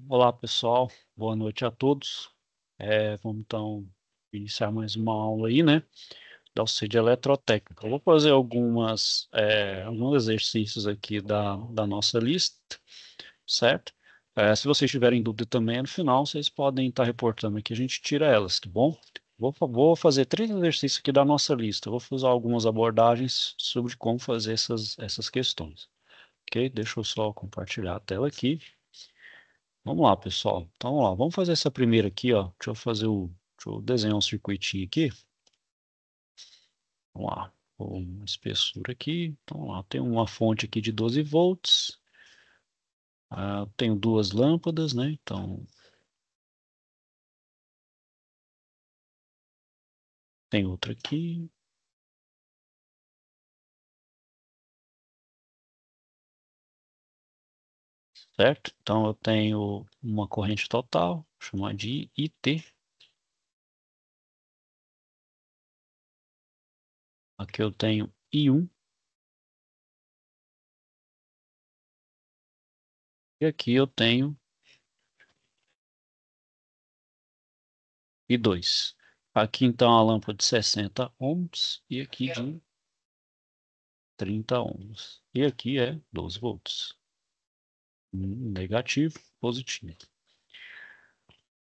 Olá, pessoal. Boa noite a todos. Vamos então iniciar mais uma aula aí, né? Da auxílio eletrotécnica. Eu vou fazer alguns exercícios aqui da nossa lista, certo? Se vocês tiverem dúvida também, no final vocês podem estar reportando aqui, a gente tira elas, tá bom? Vou fazer 3 exercícios aqui da nossa lista. Eu vou fazer algumas abordagens sobre como fazer essas questões. Ok? Deixa eu só compartilhar a tela aqui. Vamos lá, pessoal. Então, vamos lá. Vamos fazer essa primeira aqui, ó. Deixa eu desenhar um circuitinho aqui. Vamos lá. Uma espessura aqui. Então, vamos lá. Tem uma fonte aqui de 12 volts. Tenho 2 lâmpadas, né? Então, tem outra aqui. Certo? Então, eu tenho uma corrente total, vou chamar de IT. Aqui eu tenho I1. E aqui eu tenho I2. Aqui, então, a lâmpada de 60 ohms e aqui de 30 ohms. E aqui é 12 volts. Negativo, positivo.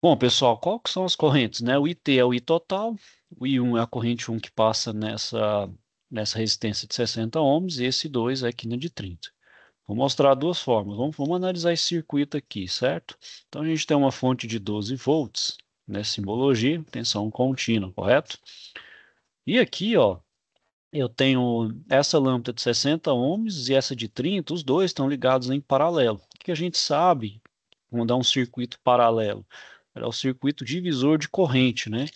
Bom, pessoal, qual que são as correntes, né? O IT é o I total, o I1 é a corrente 1 que passa nessa resistência de 60 ohms, e esse 2 é aqui na de 30. Vou mostrar duas formas. Vamos analisar esse circuito aqui, certo? Então, a gente tem uma fonte de 12 volts, né? Simbologia, tensão contínua, correto? E aqui, ó, eu tenho essa lâmpada de 60 ohms e essa de 30, os dois estão ligados em paralelo. O que a gente sabe quando é um circuito paralelo? É o circuito divisor de corrente, né?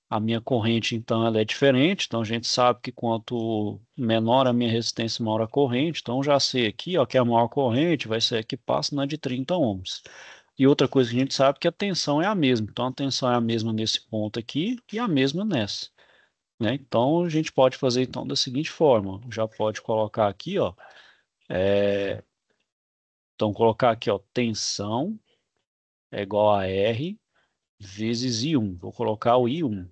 A minha corrente, então, ela é diferente, então a gente sabe que quanto menor a minha resistência, maior a corrente. Então, já sei aqui, ó, que a maior corrente vai ser a que passa na de 30 ohms. E outra coisa que a gente sabe é que a tensão é a mesma. Então, a tensão é a mesma nesse ponto aqui e a mesma nessa, né? Então, a gente pode fazer então da seguinte forma, já pode colocar aqui, ó, então colocar aqui, ó, tensão é igual a R vezes I1. Vou colocar o I1.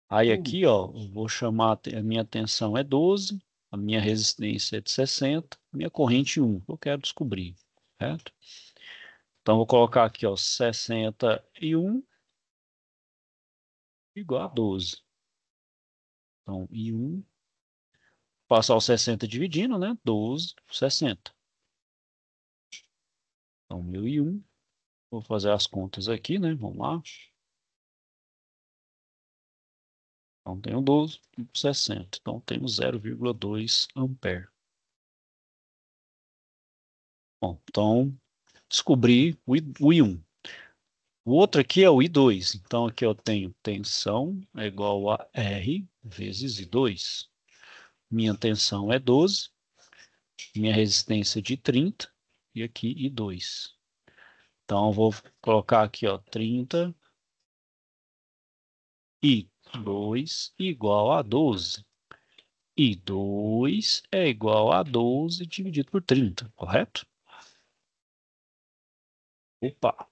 Aí aqui, ó, eu vou chamar, a minha tensão é 12, a minha resistência é de 60, minha corrente 1, eu quero descobrir, certo? Então, vou colocar aqui, ó, 61 igual a 12. Então, I1, passar o 60 dividindo, né? 12 por 60. Então, meu I1, vou fazer as contas aqui, né? Vamos lá. Então, tenho 12 por 60. Então, tenho 0,2 ampere. Bom, então, descobri o I1. O outro aqui é o I2. Então, aqui eu tenho tensão é igual a R vezes I2. Minha tensão é 12. Minha resistência é de 30. E aqui I2. Então, eu vou colocar aqui, ó, 30 I2 igual a 12. I2 é igual a 12 dividido por 30, correto? Opa!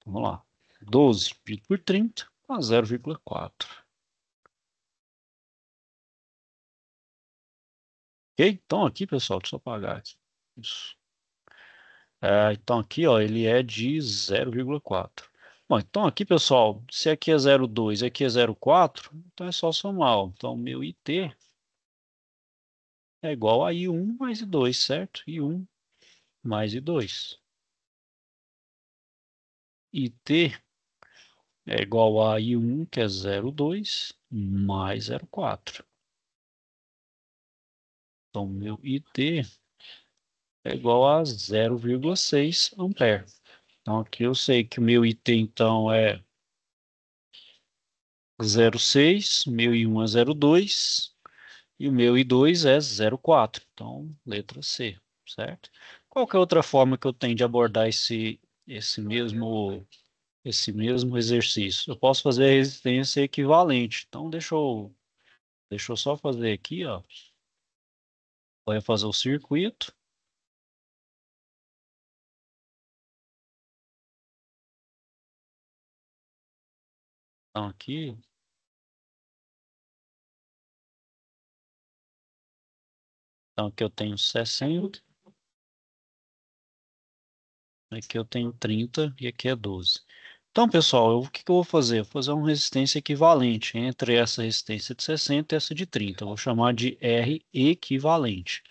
Vamos lá. 12 dividido por 30 a 0,4. Ok? Então aqui, pessoal, deixa eu apagar aqui. Isso. Então aqui, ó, ele é de 0,4. Bom, então aqui, pessoal, se aqui é 0,2 e aqui é 0,4, então é só somar, ó. Então, meu IT é igual a I1 mais I2, certo? I1 mais I2. IT é igual a I1, que é 0,2, mais 0,4. Então, meu IT é igual a 0,6 ampere. Então, aqui eu sei que o meu IT, então, é 0,6, meu I1 é 0,2 e o meu I2 é 0,4. Então, letra C, certo? Qual que é outra forma que eu tenho de abordar esse mesmo exercício? Eu posso fazer a resistência equivalente. Então, deixa eu só fazer aqui, ó. Vou refazer o circuito. Então aqui eu tenho 60, aqui eu tenho 30 e aqui é 12. Então, pessoal, o que que eu vou fazer? Eu vou fazer uma resistência equivalente entre essa resistência de 60 e essa de 30. Eu vou chamar de R equivalente.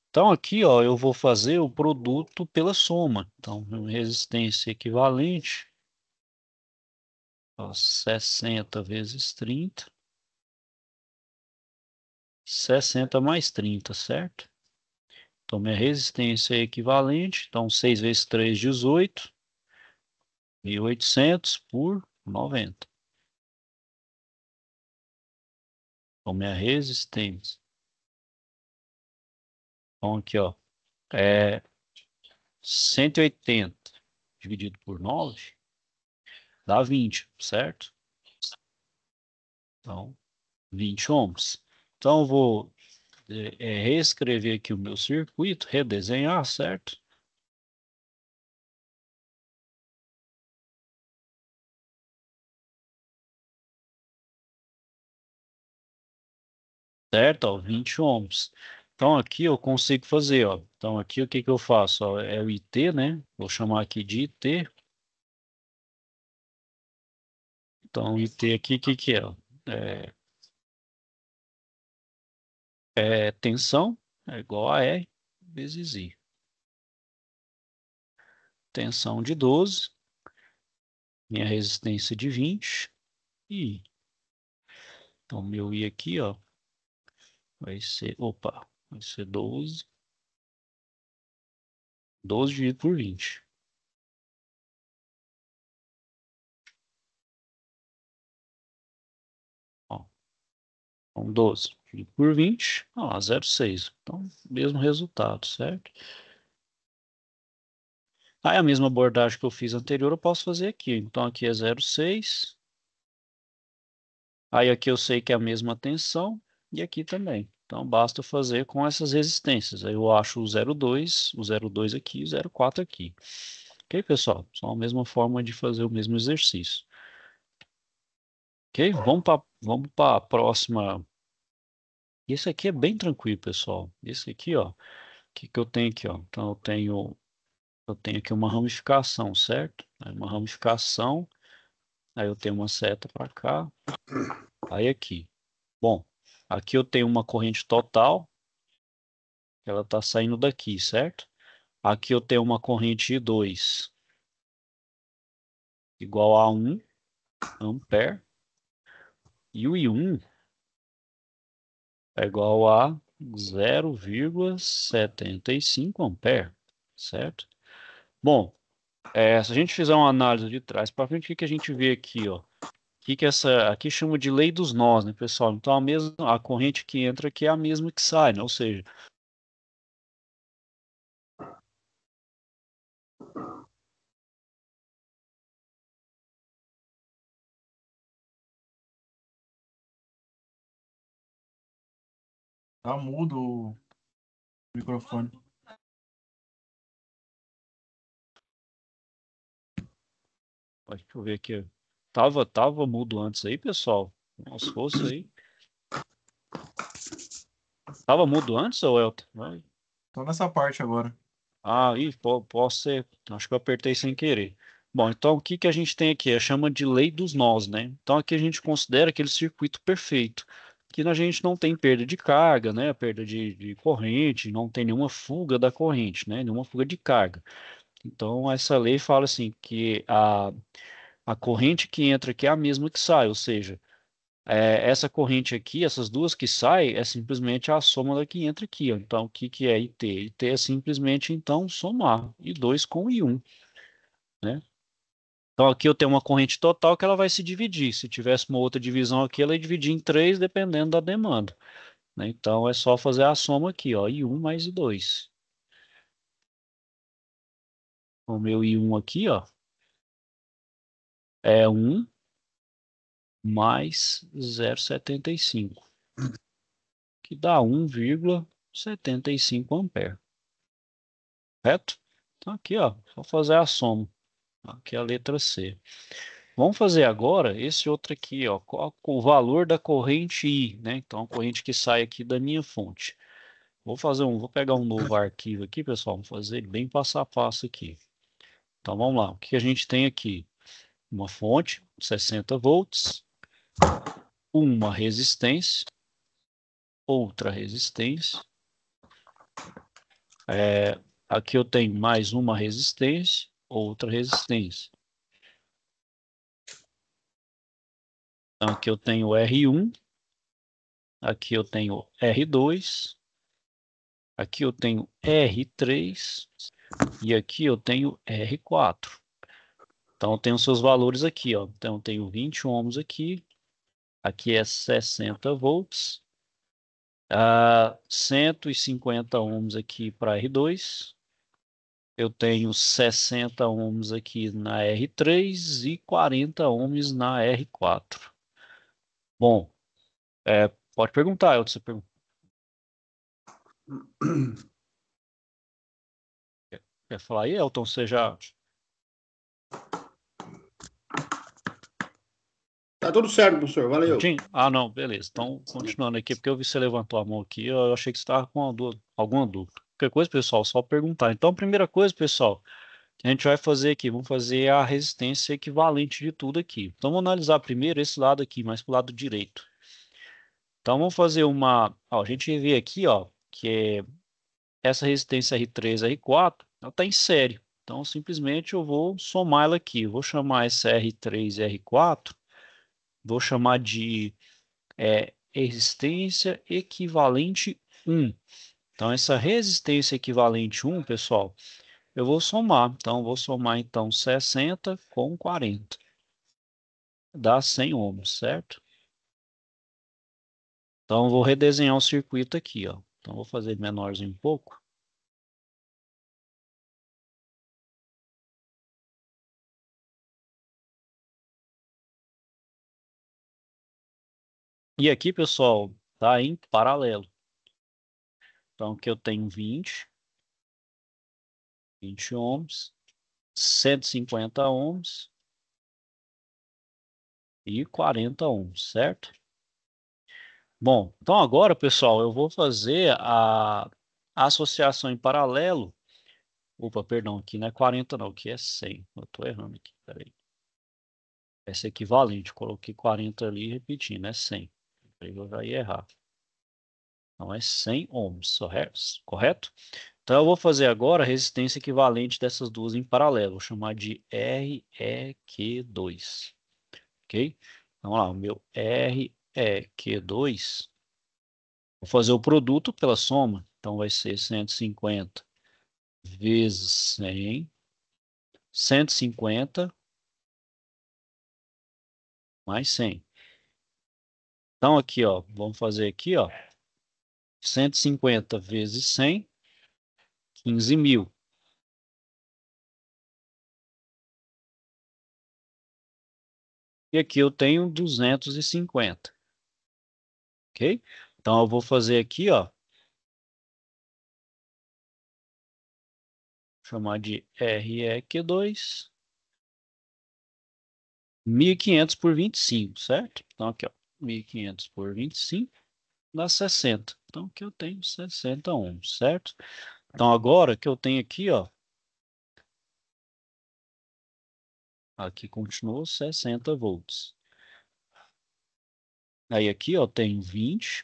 Então, aqui, ó, eu vou fazer o produto pela soma. Então, resistência equivalente, ó, 60 vezes 30, 60 mais 30, certo? Então, minha resistência é equivalente. Então, 6 vezes 3, 18. 1.800 por 90. Então, minha resistência. Então, aqui, ó, é 180 dividido por 9 dá 20, certo? Então, 20 ohms. Então, eu vou reescrever aqui o meu circuito, redesenhar, certo? Certo, ó, 20 ohms. Então, aqui eu consigo fazer, ó. Então, aqui o que que eu faço? Ó, é o IT, né? Vou chamar aqui de IT. Então, o IT aqui, o que que é? Ó? É, tensão é igual a R vezes I. Tensão de 12, minha resistência de 20 e I. Então, meu I aqui, ó, vai ser 12, 12 dividido por 20. Ó, então, 12 dividido por 20, ó, 0,6. Então, mesmo resultado, certo? Aí, a mesma abordagem que eu fiz anterior, eu posso fazer aqui. Então, aqui é 0,6. Aí, aqui eu sei que é a mesma tensão e aqui também. Então, basta fazer com essas resistências. Aí eu acho o 0,2 aqui e o 0,4 aqui. Ok, pessoal? Só a mesma forma de fazer o mesmo exercício. Ok? Vamos para a próxima. Esse aqui é bem tranquilo, pessoal. Esse aqui, ó. O que que eu tenho aqui, ó? Então, eu tenho aqui uma ramificação, certo? Aí uma ramificação. Aí eu tenho uma seta para cá. Aí aqui. Bom, aqui eu tenho uma corrente total. Ela está saindo daqui, certo? Aqui eu tenho uma corrente I2 igual a 1 ampere. E o I1 é igual a 0,75 ampere, certo? Bom, se a gente fizer uma análise de trás para frente, o que que a gente vê aqui, ó? O que que aqui chama de lei dos nós, né, pessoal? Então a corrente que entra aqui é a mesma que sai, né? Ou seja, Tá mudo o microfone. deixa eu ver aqui. Tava mudo antes aí, pessoal. Se fosse aí. Tava mudo antes, ou Elton? Tô nessa parte agora. Ah, posso ser. Acho que eu apertei sem querer. Bom, então o que que a gente tem aqui? Chama de lei dos nós, né? Então aqui a gente considera aquele circuito perfeito. Que a gente não tem perda de carga, né? Perda de corrente, não tem nenhuma fuga da corrente, né? Nenhuma fuga de carga. Então essa lei fala assim que a corrente que entra aqui é a mesma que sai, ou seja, essa corrente aqui, essas duas que saem, é simplesmente a soma da que entra aqui, ó. Então, o que que é IT? IT é simplesmente, então, somar I2 com I1, né? Então, aqui eu tenho uma corrente total que ela vai se dividir. Se tivesse uma outra divisão aqui, ela ia dividir em três, dependendo da demanda, né? Então, é só fazer a soma aqui, ó, I1 mais I2. O meu I1 aqui, ó, é 1 mais 0,75, que dá 1,75. 75 amperes. Correto? Então aqui, ó, só fazer a soma. Aqui é a letra C. Vamos fazer agora esse outro aqui, ó, qual o valor da corrente I, né? Então a corrente que sai aqui da minha fonte. Vou pegar um novo arquivo aqui, pessoal, vamos fazer bem passo a passo aqui. Então vamos lá, o que a gente tem aqui? Uma fonte, 60 volts, uma resistência, outra resistência. Aqui eu tenho mais uma resistência, outra resistência. Então aqui eu tenho R1, aqui eu tenho R2, aqui eu tenho R3 e aqui eu tenho R4. Então eu tenho seus valores aqui, ó. Então eu tenho 20 ohms aqui, aqui é 60 volts, 150 ohms aqui para R2. Eu tenho 60 ohms aqui na R3 e 40 ohms na R4. Bom, pode perguntar, Elton, você pergunta. Quer falar aí, Elton? Você já... Tá tudo certo, professor. Valeu. Ah, não, beleza. Então, continuando aqui, porque eu vi que você levantou a mão aqui, eu achei que você estava com alguma dúvida. Qualquer coisa, pessoal, só perguntar. Então, a primeira coisa, pessoal, que a gente vai fazer aqui, vamos fazer a resistência equivalente de tudo aqui. Então, vamos analisar primeiro esse lado aqui, mais para o lado direito. Então, vamos fazer uma... Ó, a gente vê aqui, ó, que é essa resistência R3, R4, ela está em série. Então, simplesmente eu vou somar ela aqui. Eu vou chamar essa R3 e R4, vou chamar de resistência equivalente 1. Então, essa resistência equivalente 1, pessoal, eu vou somar. Então, vou somar então 60 com 40. Dá 100 ohms, certo? Então, vou redesenhar o circuito aqui, ó. Então, vou fazer menorzinho um pouco. E aqui, pessoal, tá em paralelo. Então, aqui eu tenho 20 ohms, 150 ohms e 40 ohms, certo? Bom, então agora, pessoal, eu vou fazer a associação em paralelo. Opa, perdão, aqui não é 40 não, aqui é 100. Eu estou errando aqui, peraí. Essa é equivalente, coloquei 40 ali repetindo, é 100. Aí eu já ia errar. Então é 100 ohms, correto? Então eu vou fazer agora a resistência equivalente dessas duas em paralelo. Vou chamar de REQ2. Ok? Então lá, o meu REQ2. Vou fazer o produto pela soma. Então vai ser 150 vezes 100. 150 mais 100. Então aqui, ó, vamos fazer aqui, ó. 150 vezes 100, 15.000. E aqui eu tenho 250. Ok? Então eu vou fazer aqui, ó. Chamar de REQ2. 1.500 por 25, certo? Então aqui, ó. 1.500 por 25 dá 60. Então aqui eu tenho 60 ohms, certo? Então agora que eu tenho aqui, ó. Aqui continuou 60 volts. Aí aqui, ó, tem 20.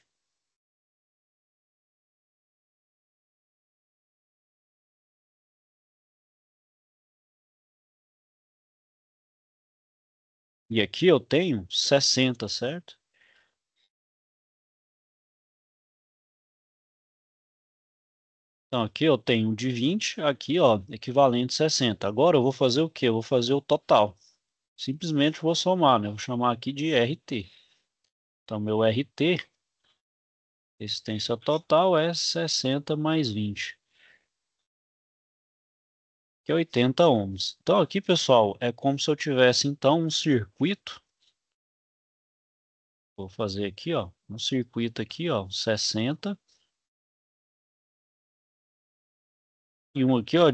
E aqui eu tenho 60, certo? Então aqui eu tenho de 20, aqui, ó, equivalente 60. Agora eu vou fazer o quê? Eu vou fazer o total. Simplesmente vou somar, né? Vou chamar aqui de RT. Então meu RT, resistência total, é 60 mais 20. Que é 80 ohms. Então aqui, pessoal, é como se eu tivesse então um circuito. Vou fazer aqui, ó, um circuito aqui, ó, 60 e uma aqui, ó,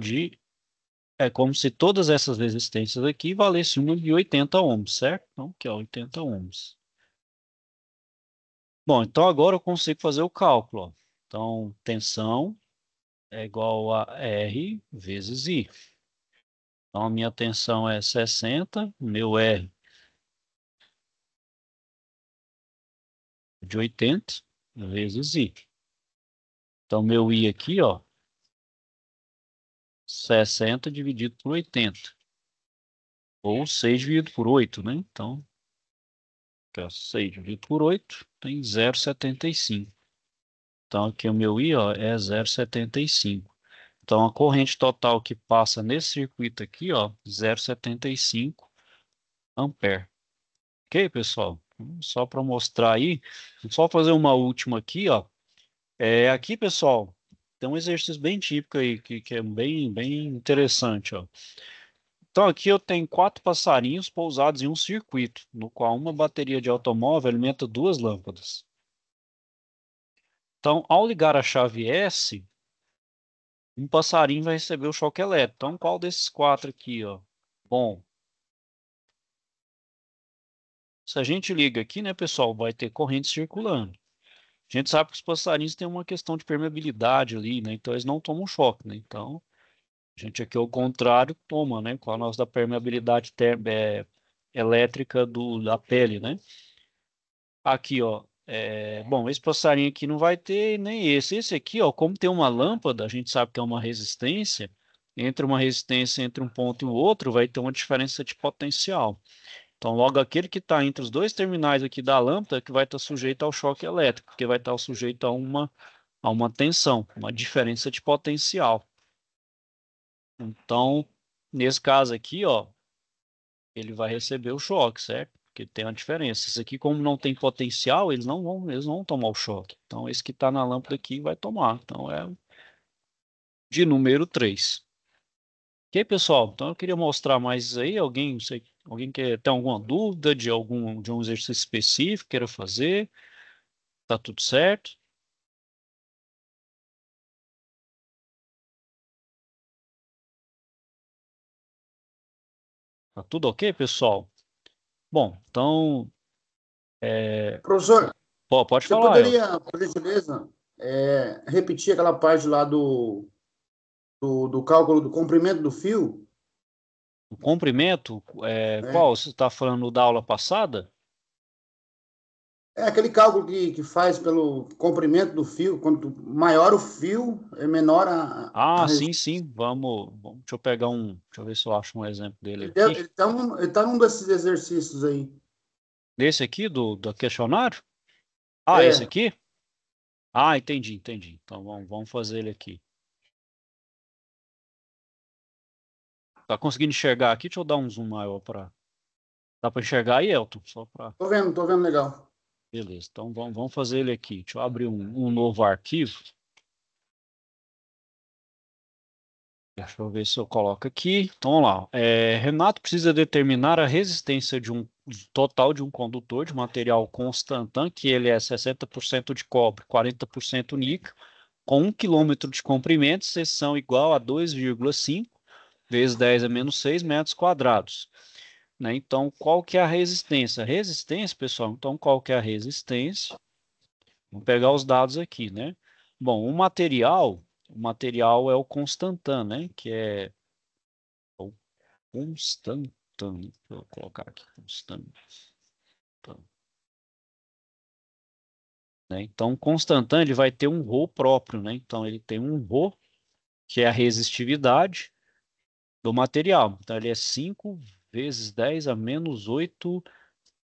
é como se todas essas resistências aqui valessem uma de 80 ohms, certo? Então, aqui, ó, 80 ohms. Bom, então agora eu consigo fazer o cálculo, ó. Então, tensão é igual a R vezes I. Então, a minha tensão é 60, o meu R de 80 vezes I. Então, meu I aqui, ó, 60 dividido por 80. Ou 6 dividido por 8, né? Então, 6 dividido por 8 tem 0,75. Então, aqui o meu I, ó, é 0,75. Então, a corrente total que passa nesse circuito aqui, ó, 0,75 ampere. Ok, pessoal? Só para mostrar aí, vou só fazer uma última aqui, ó. Aqui, pessoal, tem um exercício bem típico aí, que é bem interessante, ó. Então, aqui eu tenho 4 passarinhos pousados em um circuito, no qual uma bateria de automóvel alimenta 2 lâmpadas. Então, ao ligar a chave S, um passarinho vai receber o choque elétrico. Então, qual desses 4 aqui, ó? Bom, se a gente liga aqui, né, pessoal, vai ter corrente circulando. A gente sabe que os passarinhos têm uma questão de permeabilidade ali, né? Então, eles não tomam choque, né? Então, a gente aqui, ao contrário, toma, né? Com a nossa permeabilidade elétrica da pele, né? Aqui, ó. Bom, esse passarinho aqui não vai ter nem esse. Esse aqui, ó, como tem uma lâmpada, a gente sabe que é uma resistência. Entre uma resistência entre um ponto e o outro, vai ter uma diferença de potencial. Então, logo aquele que está entre os dois terminais aqui da lâmpada que vai estar sujeito ao choque elétrico, porque vai estar sujeito a uma tensão, uma diferença de potencial. Então, nesse caso aqui, ó, ele vai receber o choque, certo? Porque tem uma diferença. Esse aqui, como não tem potencial, eles não vão tomar o choque. Então, esse que está na lâmpada aqui vai tomar. Então, é de número 3. Ok, pessoal? Então, eu queria mostrar mais isso aí. Alguém quer ter alguma dúvida de um exercício específico queira fazer? Tá tudo certo? Tá tudo ok, pessoal? Bom, então, Professor, pode você falar, Elton. poderia, por gentileza, repetir aquela parte lá do cálculo do comprimento do fio? O comprimento, É, qual? Você está falando da aula passada? aquele cálculo que faz pelo comprimento do fio. Quanto maior o fio, é menor a Ah, sim, resistência. sim. Deixa eu pegar um. Deixa eu ver se eu acho um exemplo dele Ele aqui. está num desses exercícios aí. Desse aqui, do questionário? Ah, esse É, aqui? Ah, entendi. Então vamos fazer ele aqui. Tá conseguindo enxergar aqui? Deixa eu dar um zoom maior para. Dá para enxergar aí, Elton? Só para. tô vendo legal. Beleza. Então vamos fazer ele aqui. Deixa eu abrir um novo arquivo. Deixa eu ver se eu coloco aqui. Então, vamos lá. Renato precisa determinar a resistência total de um condutor de material constantã, que ele é 60% de cobre, 40% níquel, com 1 quilômetro de comprimento, seção igual a 2,5 vezes 10 a menos 6 metros quadrados. Né? Então, qual que é a resistência? Resistência, pessoal, então qual que é a resistência? Vamos pegar os dados aqui, né? Bom, o material é o constantã, né? Que é o constantã. Vou colocar aqui, constantã. Né? Então, o constantã ele vai ter um ρ próprio, né? Então, ele tem um ρ, que é a resistividade do material. Então, ele é 5 vezes 10 a menos 8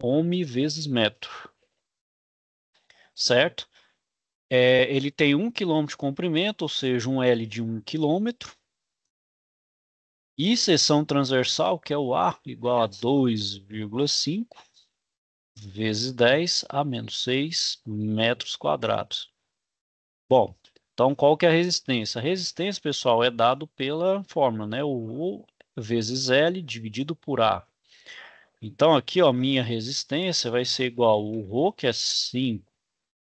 ohm vezes metro, certo? Ele tem 1 km de comprimento, ou seja, um L de 1 km, e seção transversal, que é o A, igual a 2,5 vezes 10 a menos 6 metros quadrados. Bom, então qual que é a resistência? A resistência, pessoal, é dado pela fórmula, né? O U vezes L dividido por A. Então aqui, ó, minha resistência vai ser igual ao ρ, que é 5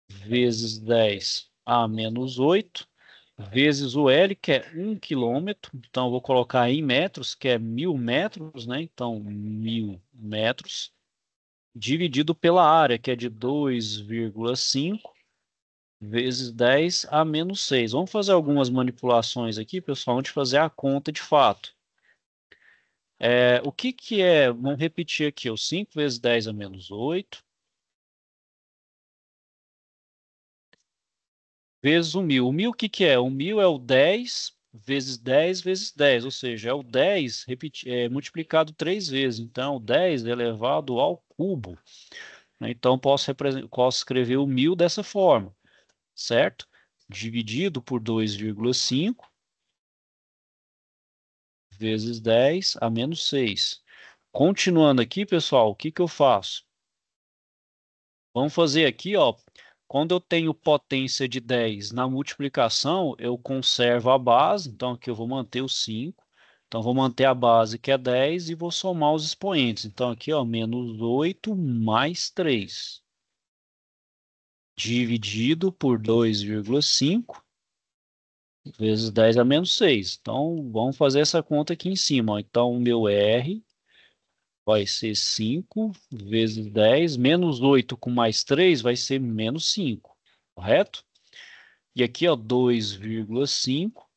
vezes 10 a menos 8, vezes o L, que é 1 quilômetro. Então, eu vou colocar em metros, que é 1.000 metros, né? Então, 1.000 metros, dividido pela área, que é de 2,5 vezes 10 a menos 6. Vamos fazer algumas manipulações aqui, pessoal, antes de fazer a conta de fato. O que que é? Vamos repetir aqui, o 5 vezes 10 a menos 8, vezes o 1.000. O 1.000, o que que é? O 1.000 é o 10 vezes 10 vezes 10, ou seja, é o 10 multiplicado 3 vezes. Então, o 10 elevado ao cubo, né? Então, posso escrever o 1.000 dessa forma, certo? Dividido por 2,5 vezes 10 a menos 6. Continuando aqui, pessoal, o que que eu faço? Vamos fazer aqui, ó. Quando eu tenho potência de 10 na multiplicação, eu conservo a base. Então, aqui eu vou manter o 5. Então, vou manter a base, que é 10, e vou somar os expoentes. Então, aqui, ó, menos 8 mais 3. Dividido por 2,5 vezes 10 a menos 6. Então, vamos fazer essa conta aqui em cima, ó. Então, o meu R vai ser 5 vezes 10, menos 8 com mais 3 vai ser menos 5, correto? E aqui, ó, 2,5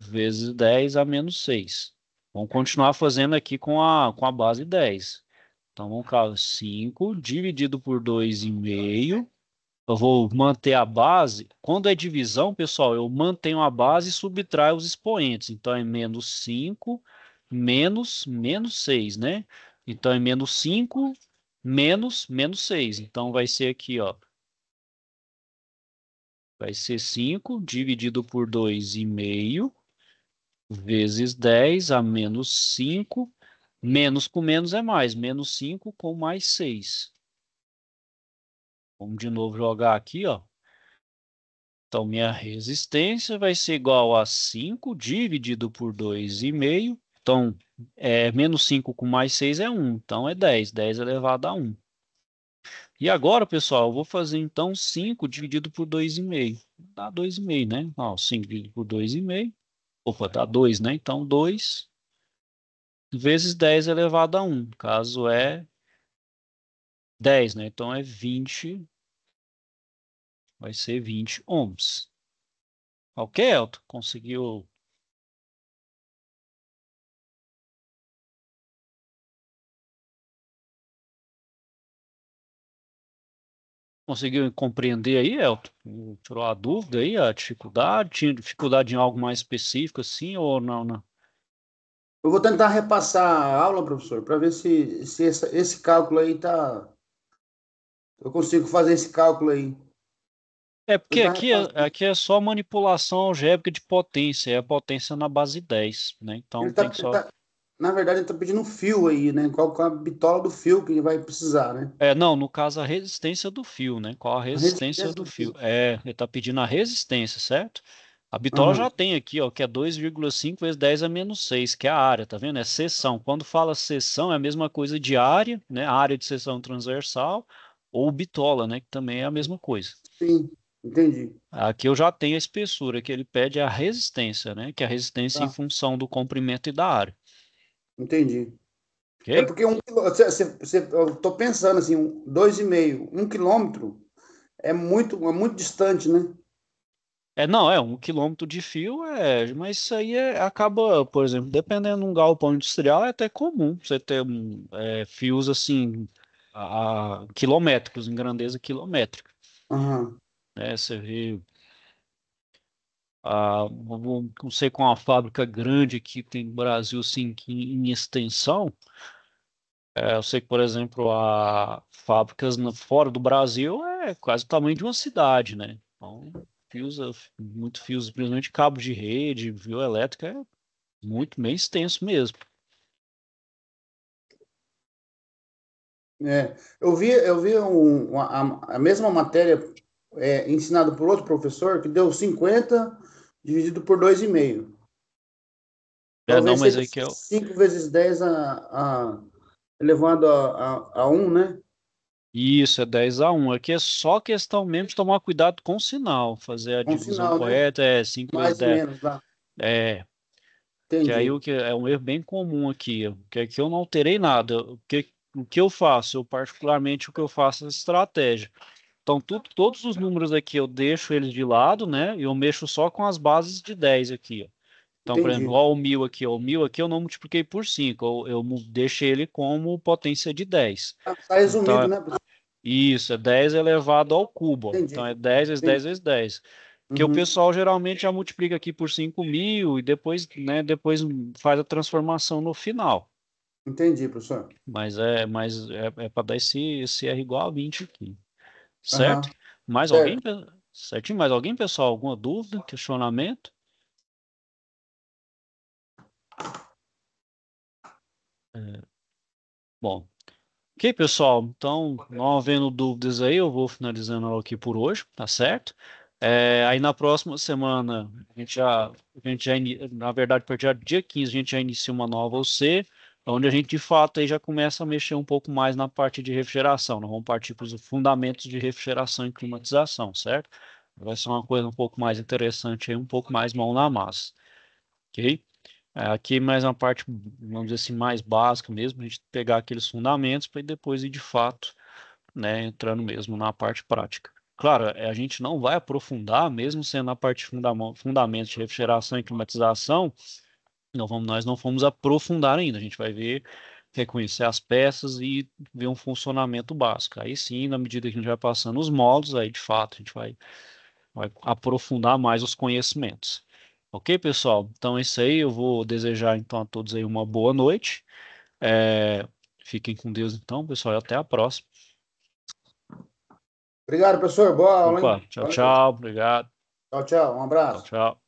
vezes 10 a menos 6. Vamos continuar fazendo aqui com a base 10. Então, vamos colocar 5 dividido por 2,5. Eu vou manter a base. Quando é divisão, pessoal, eu mantenho a base e subtraio os expoentes. Então, é menos 5 menos 6, né? Então, é menos 5 menos 6. Então, vai ser aqui, ó. Vai ser 5 dividido por 2,5 vezes 10 a menos 5. Menos com menos é mais. Menos 5 com mais 6. Vamos de novo jogar aqui, ó. Então, minha resistência vai ser igual a 5 dividido por 2,5. Então, menos 5 com mais 6 é 1. Então, é 10. 10 elevado a 1. E agora, pessoal, eu vou fazer, então, 5 dividido por 2,5. Dá 2,5, né? Ó, 5 dividido por 2,5. Opa, dá 2, né? Então, 2 vezes 10 elevado a 1. Caso é 10, né? Então, é 20. Vai ser 20 ohms. Ok, Elton? Conseguiu? Conseguiu compreender aí, Elton? Tirou a dúvida aí, a dificuldade? Tinha dificuldade em algo mais específico assim ou não, não? Eu vou tentar repassar a aula, professor, para ver se esse cálculo aí tá. Eu consigo fazer esse cálculo aí. É porque Tentar aqui é, repassar. aqui é só manipulação algébrica de potência, é a potência na base 10, né? Então tem que só. Na verdade, ele tá pedindo um fio aí, né? Qual que é a bitola do fio que ele vai precisar, né? Não, no caso a resistência do fio, né? Qual a A resistência resistência do do fio? fio. Ele está pedindo a resistência, certo? A bitola Aham. já tem aqui, ó, que é 2,5 vezes 10 a menos 6, que é a área, tá vendo? É seção. Quando fala seção, é a mesma coisa de área, né? A área de seção transversal, ou bitola, né? Que também é a mesma coisa. Sim, entendi. Aqui eu já tenho a espessura, que ele pede a resistência, né? Que é a resistência em Tá, função do comprimento e da área. entendi. É Ok? porque eu tô pensando assim, 2,5, 1 quilômetro é muito distante, né? Não, 1 quilômetro de fio, mas isso aí acaba, por exemplo, dependendo de um galpão industrial, é até comum você ter fios assim, quilométricos, em grandeza quilométrica, Aham. né? Você vê, não sei com uma fábrica grande aqui tem no Brasil, assim, que em extensão, eu sei que, por exemplo, fábricas fora do Brasil é quase o tamanho de uma cidade, né? Então, fios, muito fios, principalmente cabos de rede, fio elétrico, é muito, bem extenso mesmo. Eu vi a mesma matéria ensinada por outro professor que deu 50 dividido por 2,5. Não, Talvez mas seja aí que é, 5 vezes 10 elevado a 1, né? Isso, é 10-1. Aqui é só questão mesmo de tomar cuidado com o sinal, fazer a Com divisão sinal, né? correta, 5 vezes Mais e 10. menos lá. É, que aí Entendi. o que é um erro bem comum aqui, que aqui eu não alterei nada. O que eu faço? Eu particularmente o que eu faço é estratégia. Então, todos os números aqui eu deixo eles de lado, né? E eu mexo só com as bases de 10 aqui, ó. Então, por exemplo, Entendi. ó, o 1000 aqui eu não multipliquei por 5, eu deixei ele como potência de 10. Tá Então, resumido, né, professor? isso, é 10 elevado ao cubo, ó. Então, Entendi. é 10 vezes 10 Entendi. vezes 10. Porque o Uhum. pessoal geralmente já multiplica aqui por 5.000 e depois, né, depois faz a transformação no final. Entendi, professor. Mas é para dar esse R igual a 20 aqui. Certo? Aham. Mais alguém? Certo. Certinho? Mais alguém, pessoal? Alguma dúvida, questionamento? Bom, ok, pessoal. Então, não havendo dúvidas aí, eu vou finalizando ela aqui por hoje, tá certo? Aí na próxima semana, na verdade, a partir do dia 15, a gente já inicia uma nova OC, onde a gente de fato aí já começa a mexer um pouco mais na parte de refrigeração. Nós vamos partir para os fundamentos de refrigeração e climatização, certo? Vai ser uma coisa um pouco mais interessante aí, um pouco mais mão na massa, ok? Aqui mais uma parte, vamos dizer assim, mais básica mesmo, a gente pegar aqueles fundamentos para depois ir de fato, né, entrando mesmo na parte prática. Claro, a gente não vai aprofundar, mesmo sendo a parte de fundamentos de refrigeração e climatização, nós não fomos aprofundar ainda, a gente vai ver, reconhecer as peças e ver um funcionamento básico. Aí sim, na medida que a gente vai passando os módulos, aí de fato a gente vai aprofundar mais os conhecimentos. Ok, pessoal? Então é isso aí. Eu vou desejar então a todos aí uma boa noite. É, Fiquem com Deus então, pessoal, e até a próxima. Obrigado, professor. Boa aula, Opa, hein? tchau, Valeu. tchau. Obrigado. Tchau, tchau. Um Tchau, abraço. tchau.